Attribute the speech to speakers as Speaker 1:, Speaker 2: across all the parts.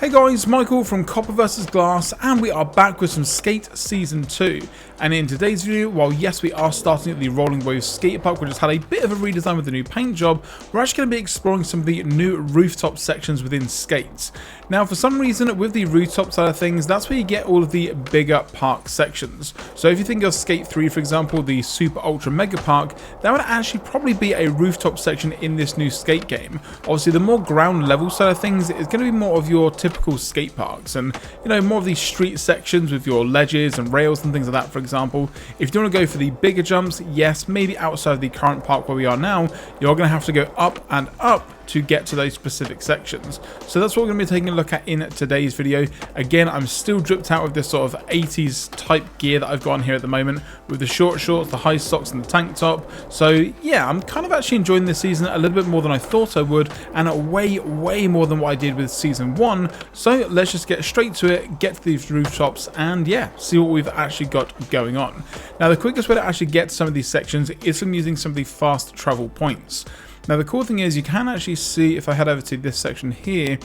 Speaker 1: Hey guys, Michael from Copper vs Glass, and we are back with some Skate Season 2. And in today's video, while yes we are starting at the Rolling Waves skate park, which has had a bit of a redesign with the new paint job, we're actually going to be exploring some of the new rooftop sections within Skates. Now for some reason with the rooftop side of things, that's where you get all of the bigger park sections. So if you think of Skate 3 for example, the Super Ultra Mega Park, that would actually probably be a rooftop section in this new skate game. Obviously the more ground level side of things is going to be more of your typical skate parks, and you know, more of these street sections with your ledges and rails and things like that. For example, if you want to go for the bigger jumps, yes, maybe outside of the current park where we are now, you're going to have to go up and up to get to those specific sections. So that's what we're going to be taking a look at in today's video. Again, I'm still dripped out with this sort of 80s type gear that I've got on here at the moment, with the short shorts, the high socks and the tank top. So yeah, I'm kind of actually enjoying this season a little bit more than I thought I would, and way more than what I did with season 1. So let's just get straight to it, get to these rooftops, and yeah, see what we've actually got going on. Now the quickest way to actually get to some of these sections is from using some of the fast travel points. Now the cool thing is you can actually see, if I head over to this section here,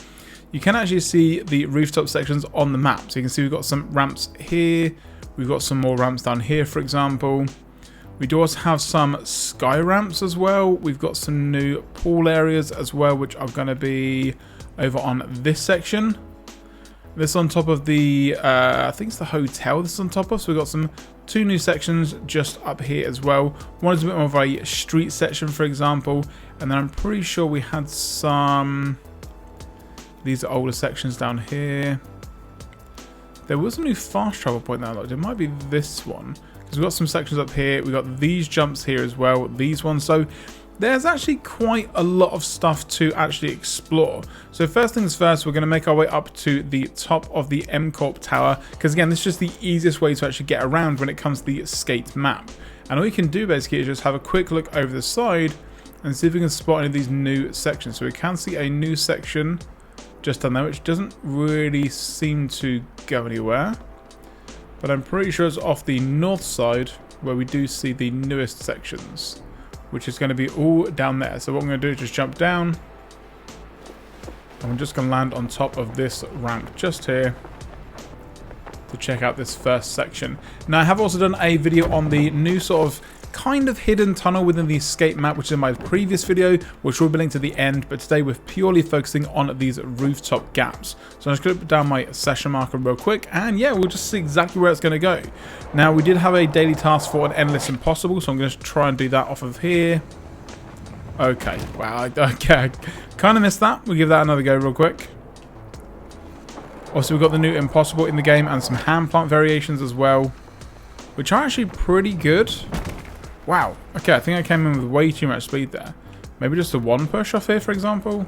Speaker 1: you can actually see the rooftop sections on the map. So you can see we've got some ramps here, we've got some more ramps down here for example. We do also have some sky ramps as well. We've got some new pool areas as well, which are going to be over on this section. This on top of the, I think it's the hotel this is on top of. So we've got two new sections just up here as well. One is a bit more of a street section, for example. And then I'm pretty sure we had some, these are older sections down here. There was a new fast travel point that I looked. It might be this one. Because we've got some sections up here. We've got these jumps here as well. These ones. So there's actually quite a lot of stuff to actually explore. So first things first, we're going to make our way up to the top of the M Corp Tower, because again, this is just the easiest way to actually get around when it comes to the skate map. And all you can do basically is just have a quick look over the side and see if we can spot any of these new sections. So we can see a new section just down there, which doesn't really seem to go anywhere. But I'm pretty sure it's off the north side where we do see the newest sections, which is going to be all down there. So what I'm going to do is just jump down. And I'm just going to land on top of this ramp just here to check out this first section. Now I have also done a video on the new sort of kind of hidden tunnel within the skate map, which is in my previous video, which will be linked at the end, but today we're purely focusing on these rooftop gaps. So I'm just going to put down my session marker real quick, and yeah, we'll just see exactly where it's going to go. Now we did have a daily task for an Endless Impossible, so I'm going to try and do that off of here. Okay, wow, okay, kind of missed that. We'll give that another go real quick. Also, we've got the new Impossible in the game and some hand plant variations as well, which are actually pretty good. Wow, okay, I think I came in with way too much speed there. Maybe just a one push off here, for example.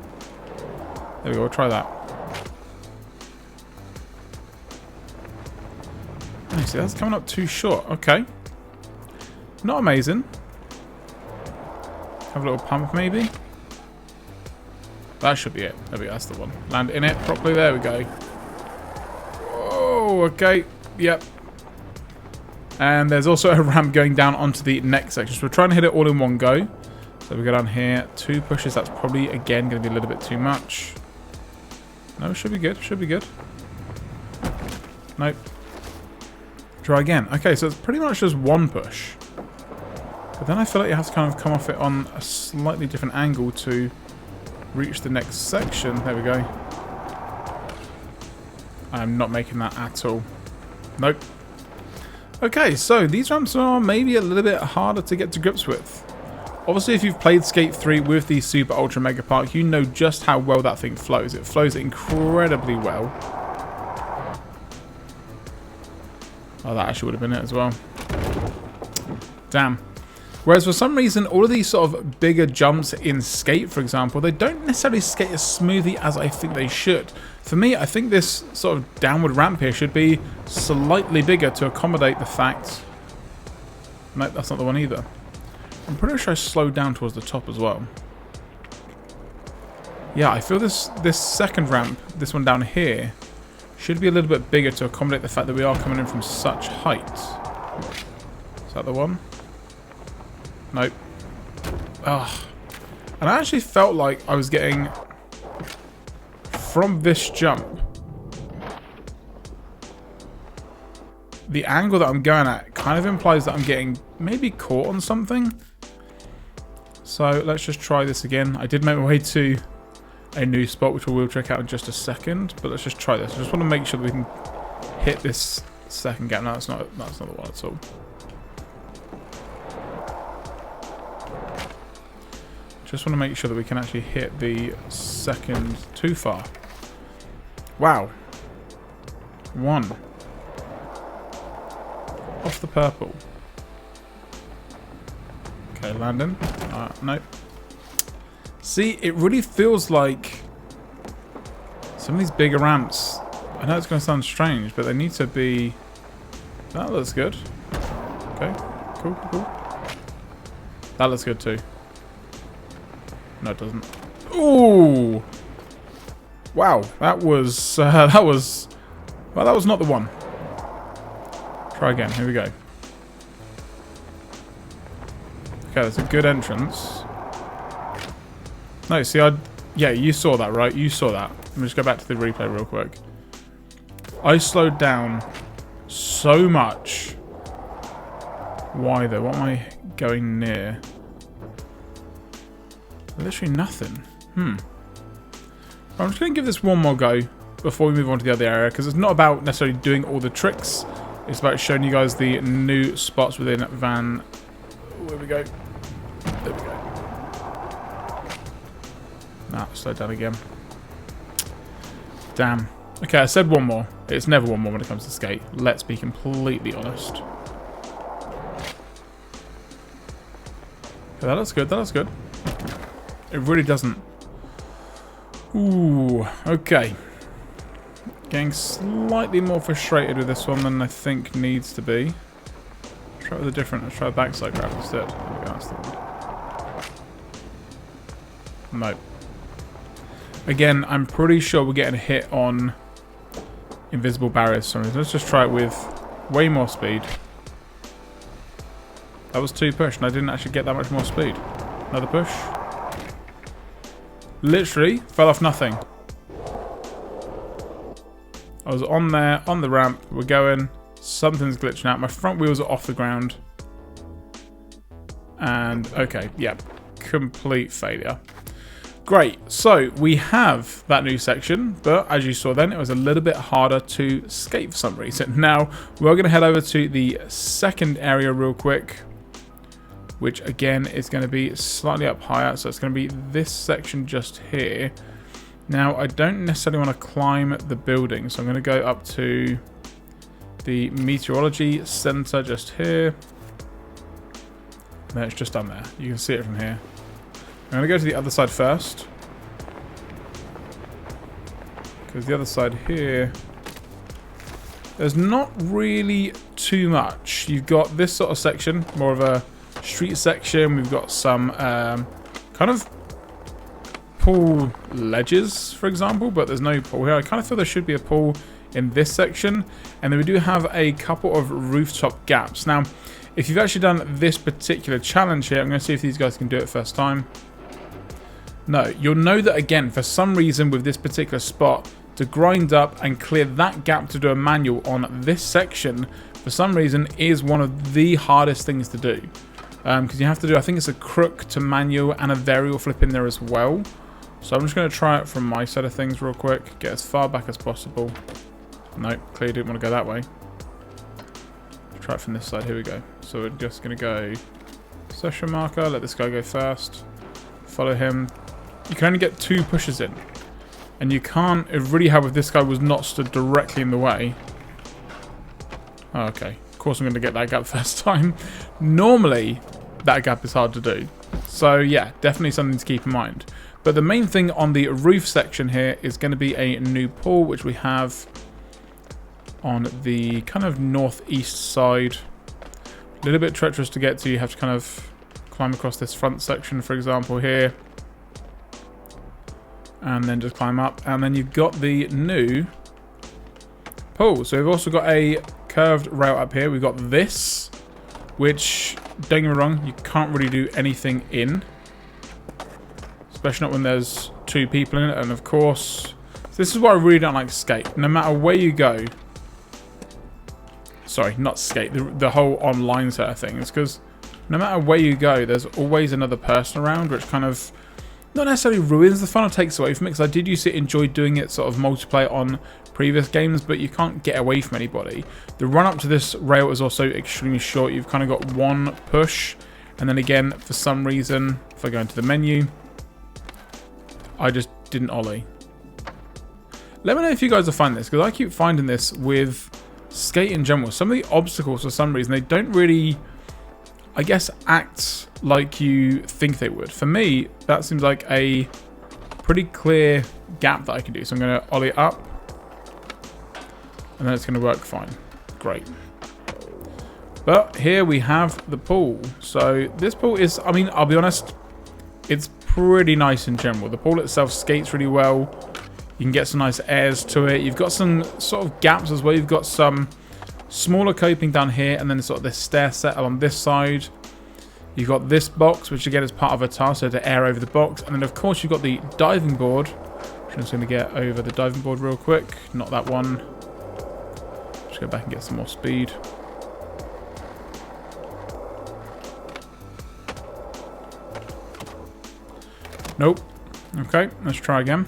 Speaker 1: There we go, we'll try that. Oh, see, that's coming up too short. Okay. Not amazing. Have a little pump, maybe. That should be it. There we go, that's the one. Land in it properly, there we go. Oh, okay, yep. And there's also a ramp going down onto the next section. So we're trying to hit it all in one go. So we go down here, 2 pushes. That's probably, again, going to be a little bit too much. No, should be good. Should be good. Nope. Try again. Okay, so it's pretty much just one push. But then I feel like you have to kind of come off it on a slightly different angle to reach the next section. There we go. I'm not making that at all. Nope. Okay, so these ramps are maybe a little bit harder to get to grips with. Obviously, if you've played Skate 3 with the Super Ultra Mega Park, you know just how well that thing flows. It flows incredibly well. Oh, that actually would have been it as well. Damn. Whereas for some reason, all of these sort of bigger jumps in Skate, for example, they don't necessarily skate as smoothly as I think they should. For me, I think this sort of downward ramp here should be slightly bigger to accommodate the fact... Nope, that's not the one either. I'm pretty sure I slowed down towards the top as well. Yeah, I feel this second ramp, this one down here, should be a little bit bigger to accommodate the fact that we are coming in from such height. Is that the one? Nope. Ugh. And I actually felt like I was getting, from this jump, the angle that I'm going at kind of implies that I'm getting maybe caught on something. So let's just try this again. I did make my way to a new spot, which we'll check out in just a second. But let's just try this. I just want to make sure that we can hit this second gap. No, that's not the one at all. Just want to make sure that we can actually hit the second too far. Wow. 1. Off the purple. Okay, landing. Nope. See, it really feels like some of these bigger ramps. I know it's going to sound strange, but they need to be... That looks good. Okay, cool. That looks good too. No, it doesn't. Ooh! Wow, that was well, that was not the one. Try again. Here we go. Okay, that's a good entrance. No, see, yeah, you saw that, right? You saw that. Let me just go back to the replay real quick. I slowed down so much. Why though? What am I going near? Literally nothing. I'm just going to give this one more go before we move on to the other area, because it's not about necessarily doing all the tricks. It's about showing you guys the new spots within Van... Where we go? There we go. Nah, slow down again. Damn. Okay, I said one more. It's never one more when it comes to skate. Let's be completely honest. Okay, that looks good. That looks good. It really doesn't. Ooh, okay. Getting slightly more frustrated with this one than I think needs to be. Try with a different. Let's try a backside grab instead. There we go, that's the one. Nope. Again, I'm pretty sure we're getting a hit on invisible barriers. So let's just try it with way more speed. That was 2 push, and I didn't actually get that much more speed. Another push. Literally fell off nothing. I was on there, on the ramp, we're going, something's glitching out, my front wheels are off the ground. And, okay, yeah, complete failure. Great, so we have that new section, but as you saw then, it was a little bit harder to skate for some reason. Now, we're going to head over to the second area real quick, which again is going to be slightly up higher, so it's going to be this section just here. Now, I don't necessarily want to climb the building, so I'm going to go up to the meteorology center just here. And then it's just done there. You can see it from here. I'm going to go to the other side first, because the other side here, there's not really too much. You've got this sort of section, more of a street section. We've got some kind of pool ledges, for example, but there's no pool here. I kind of feel there should be a pool in this section, and then we do have a couple of rooftop gaps. Now, if you've actually done this particular challenge here, I'm going to see if these guys can do it first time. No, you'll know that again, for some reason with this particular spot, to grind up and clear that gap to do a manual on this section, for some reason, is one of the hardest things to do. Because you have to do, I think it's a crook to manual and a varial flip in there as well. So I'm just going to try it from my side of things real quick. Get as far back as possible. Nope, clearly didn't want to go that way. Try it from this side. Here we go. So we're just going to go session marker. Let this guy go first. Follow him. You can only get 2 pushes in. And you can't... It really helped if this guy was not stood directly in the way. Oh, okay. Of course I'm going to get that gap first time. Normally, that gap is hard to do. So yeah, definitely something to keep in mind. But the main thing on the roof section here is going to be a new pool, which we have on the kind of northeast side. A little bit treacherous to get to. You have to kind of climb across this front section, for example, here. And then just climb up. And then you've got the new pool. So we've also got a curved rail up here. We've got this, which, don't get me wrong, you can't really do anything in. Especially not when there's 2 people in it. And of course, this is why I really don't like skate. No matter where you go, sorry, not skate, the whole online set of things, because no matter where you go, there's always another person around, which kind of not necessarily ruins the fun or takes away from it, because I did used to enjoy doing it sort of multiplayer on previous games, but you can't get away from anybody. The run up to this rail is also extremely short. You've kind of got one push, and then again, for some reason, if I go into the menu, I just didn't ollie. Let me know if you guys are finding this, because I keep finding this with skate in general. Some of the obstacles, for some reason, they don't really, I guess, act like you think they would. For me, that seems like a pretty clear gap that I can do. So I'm going to ollie up, and then it's going to work fine. Great. But here we have the pool. So this pool is, I mean, I'll be honest, it's pretty nice in general. The pool itself skates really well. You can get some nice airs to it. You've got some sort of gaps as well. You've got some smaller coping down here, and then sort of this stair set on this side. You've got this box, which again is part of a task, so to air over the box. And then of course you've got the diving board. I'm just going to get over the diving board real quick. Not that one. Just go back and get some more speed. Nope. Okay, let's try again.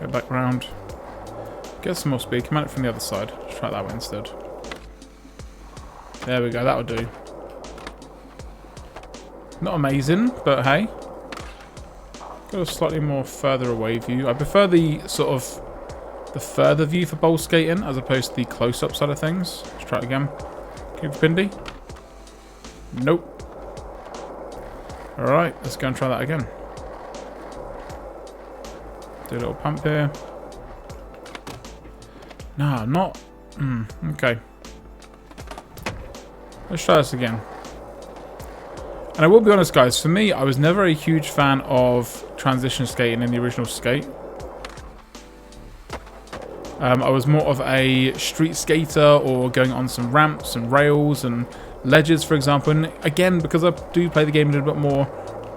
Speaker 1: Go back round. Get some more speed. Come at it from the other side. Let's try it that way instead. There we go. That'll do. Not amazing, but hey. Got a slightly more further away view. I prefer the sort of the further view for bowl skating as opposed to the close-up side of things. Let's try it again. Keep Pindy. Nope. Alright, let's go and try that again. Do a little pump here. Nah, not... okay. Let's try this again. And I will be honest, guys, for me, I was never a huge fan of transition skating in the original Skate. I was more of a street skater or going on some ramps and rails and ledges, for example. And again, because I do play the game a little bit more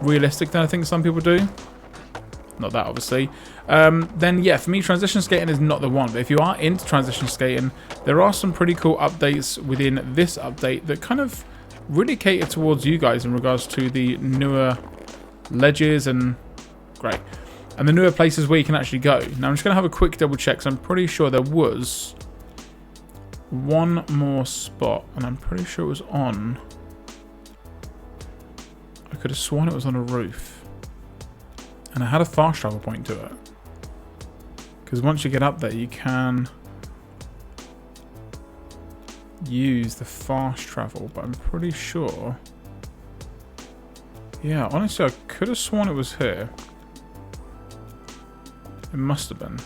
Speaker 1: realistic than I think some people do. Not that, obviously. Then, yeah, for me, transition skating is not the one. But if you are into transition skating, there are some pretty cool updates within this update that kind of really cater towards you guys in regards to the newer ledges and... great. And the newer places where you can actually go. Now, I'm just going to have a quick double check, because I'm pretty sure there was one more spot. And I'm pretty sure it was on... I could have sworn it was on a roof. And I had a fast travel point to it. Because once you get up there, you can use the fast travel. But I'm pretty sure... yeah, honestly, I could have sworn it was here. It must have been.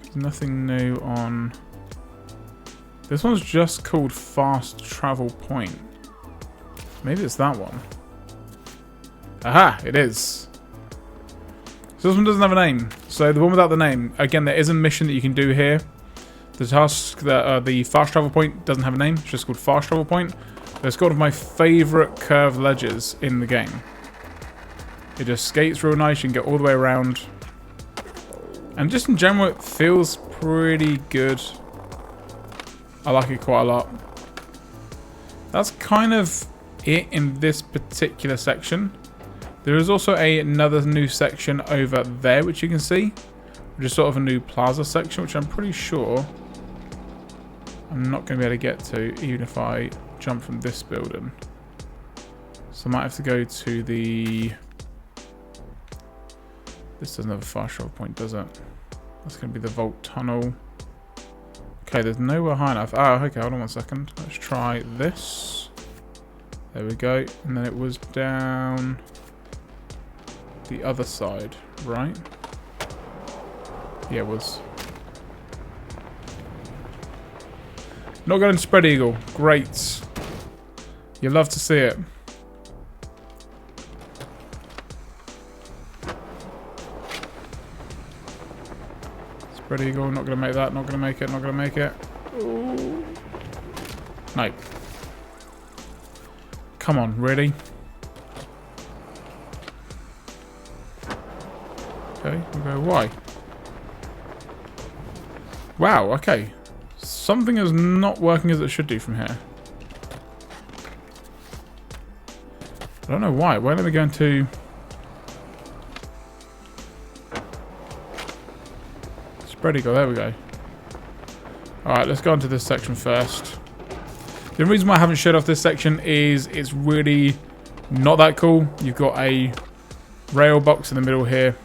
Speaker 1: There's nothing new on... this one's just called Fast Travel Point. Maybe it's that one. Aha! It is. So this one doesn't have a name. So the one without the name, again, there is a mission that you can do here. The task that the Fast Travel Point doesn't have a name. It's just called Fast Travel Point. But it's one of my favourite curved ledges in the game. It just skates real nice. You can get all the way around. And just in general, it feels pretty good. I like it quite a lot. That's kind of it in this particular section. There is also another new section over there, which you can see. Which is sort of a new plaza section, which I'm pretty sure I'm not going to be able to get to, even if I jump from this building. So I might have to go to the... this doesn't have a fast travel point, does it? That's going to be the vault tunnel. Okay, there's nowhere high enough. Oh, okay, hold on 1 second. Let's try this. There we go. And then it was down the other side, right? Yeah, it was. Not going to spread eagle. Great. You love to see it. Spread eagle, not going to make that, not going to make it, not going to make it. Ooh. No. Come on, really? Okay, we'll go, why? Wow, okay. Something is not working as it should do from here. I don't know why. Where are we going to... Spread eagle, there we go. Alright, let's go on to this section first. The reason why I haven't showed off this section is it's really not that cool. You've got a rail box in the middle here.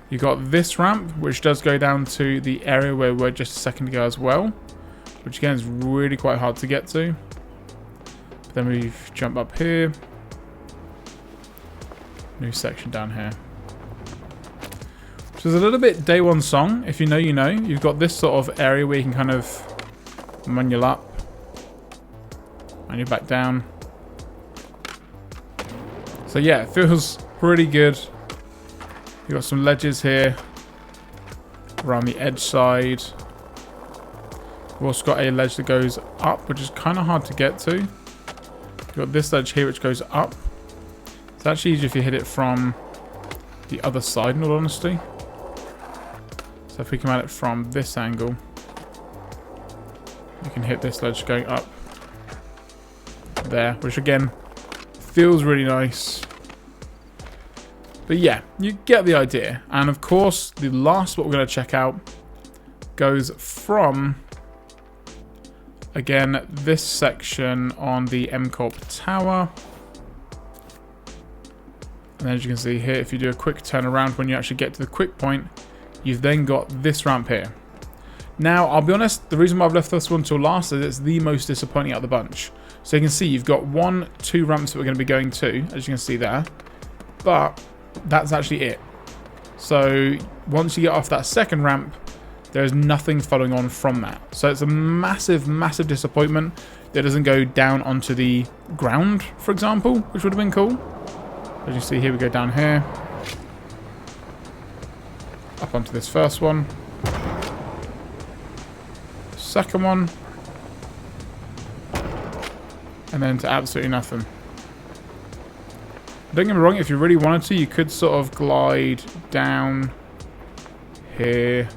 Speaker 1: You've got this ramp, which does go down to the area where we were just a second ago as well. Which again is really quite hard to get to. But then we jump up here. New section down here. Which is a little bit day one song. If you know, you know. You've got this sort of area where you can kind of manual up. Manual back down. So yeah, it feels pretty good. You've got some ledges here. Around the edge side. We've also got a ledge that goes up, which is kind of hard to get to. You've got this ledge here which goes up. It's actually easier if you hit it from the other side, in all honesty. So if we come at it from this angle, you can hit this ledge going up there, which again feels really nice. But yeah, you get the idea. And of course, the last what we're going to check out goes from, again, this section on the MCorp tower. And as you can see here, if you do a quick turn around when you actually get to the quick point, you've then got this ramp here. Now, I'll be honest, the reason why I've left this one till last is it's the most disappointing out of the bunch. So you can see you've got 2 ramps that we're going to be going to, as you can see there. But that's actually it. So once you get off that second ramp, there's nothing following on from that. So it's a massive, massive disappointment that it doesn't go down onto the ground, for example, which would have been cool. As you see here, we go down here. Up onto this first one. Second one. And then to absolutely nothing. Don't get me wrong, if you really wanted to, you could sort of glide down here.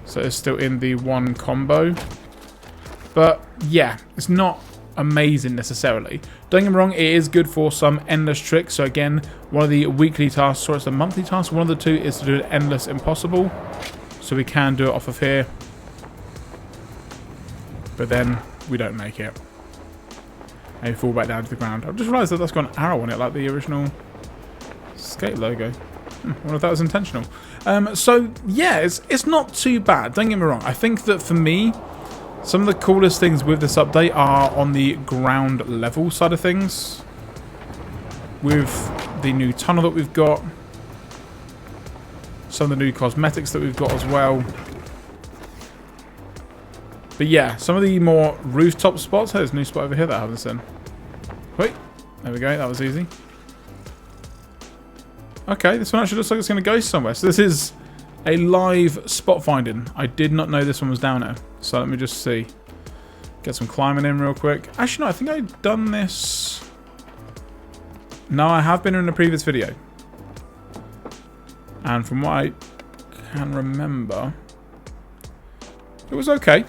Speaker 1: So it's still in the one combo. But yeah, it's not amazing necessarily. Don't get me wrong, it is good for some endless tricks. So again, one of the weekly tasks, or it's a monthly task, one of the two is to do an endless impossible. So we can do it off of here. But then we don't make it. And we fall back down to the ground. I've just realised that that's got an arrow on it, like the original skate logo. I wonder if that was intentional. So yeah, it's not too bad. Don't get me wrong. I think that for me, some of the coolest things with this update are on the ground level side of things. With the new tunnel that we've got. Some of the new cosmetics that we've got as well. But yeah, some of the more rooftop spots. Hey, there's a new spot over here that I haven't seen. Wait, there we go. That was easy. Okay, this one actually looks like it's going to go somewhere. So this is a live spot finding. I did not know this one was down there. So let me just see. Get some climbing in real quick. Actually, no, I think I've done this. No, I have been in a previous video. And from what I can remember, it was okay.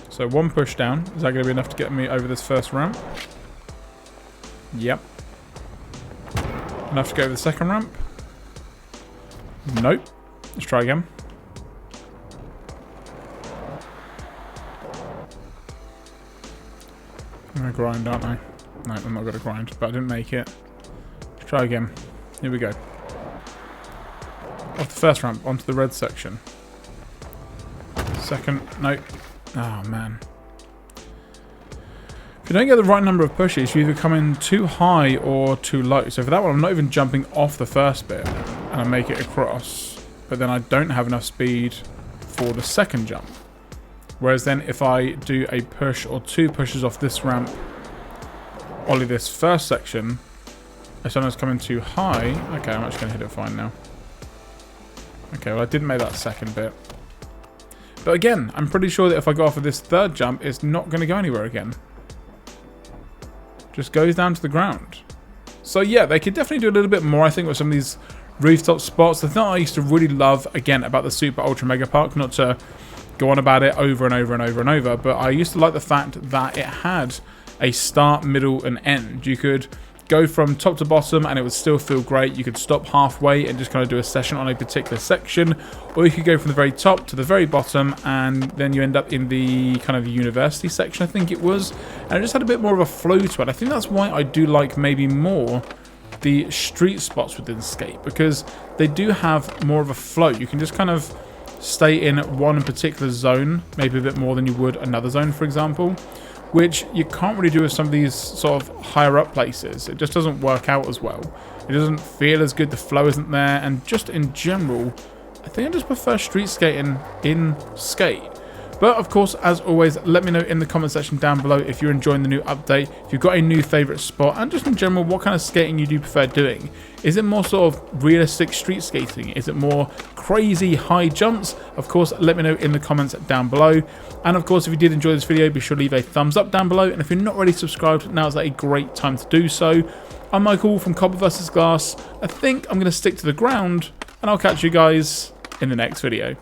Speaker 1: So one push down. Is that going to be enough to get me over this first ramp? Yep. Enough to go over the second ramp? Nope. Let's try again. I'm going to grind, aren't I? No, I'm not going to grind, but I didn't make it. Let's try again. Here we go. Off the first ramp, onto the red section. Second, nope. Oh, man. If you don't get the right number of pushes, you either come in too high or too low. So for that one, I'm not even jumping off the first bit and I make it across. But then I don't have enough speed for the second jump. Whereas then if I do a push or 2 pushes off this ramp, ollie this first section, if someone's coming too high... Okay, I'm actually going to hit it fine now. Okay, well I didn't make that second bit. But again, I'm pretty sure that if I go off of this third jump, it's not going to go anywhere again. Just goes down to the ground. So yeah, they could definitely do a little bit more, I think, with some of these rooftop spots. The thing I used to really love, again, about the Super Ultra Mega Park, not to go on about it over and over and over and over, but I used to like the fact that it had a start, middle, and end. You could go from top to bottom and it would still feel great. You could stop halfway and just kind of do a session on a particular section, or you could go from the very top to the very bottom and then you end up in the kind of university section, I think it was, and it just had a bit more of a flow to it. I think that's why I do like maybe more the street spots within Skate, because they do have more of a flow. You can just kind of stay in one particular zone, maybe a bit more than you would another zone, for example, which you can't really do with some of these sort of higher up places. It just doesn't work out as well. It doesn't feel as good, the flow isn't there, and just in general, I think I just prefer street skating in Skate. But of course, as always, let me know in the comment section down below if you're enjoying the new update, if you've got a new favourite spot, and just in general, what kind of skating you do prefer doing. Is it more sort of realistic street skating? Is it more crazy high jumps? Of course, let me know in the comments down below. And of course, if you did enjoy this video, be sure to leave a thumbs up down below. And if you're not already subscribed, now is a great time to do so. I'm Michael from Copper vs Glass. I think I'm going to stick to the ground, and I'll catch you guys in the next video.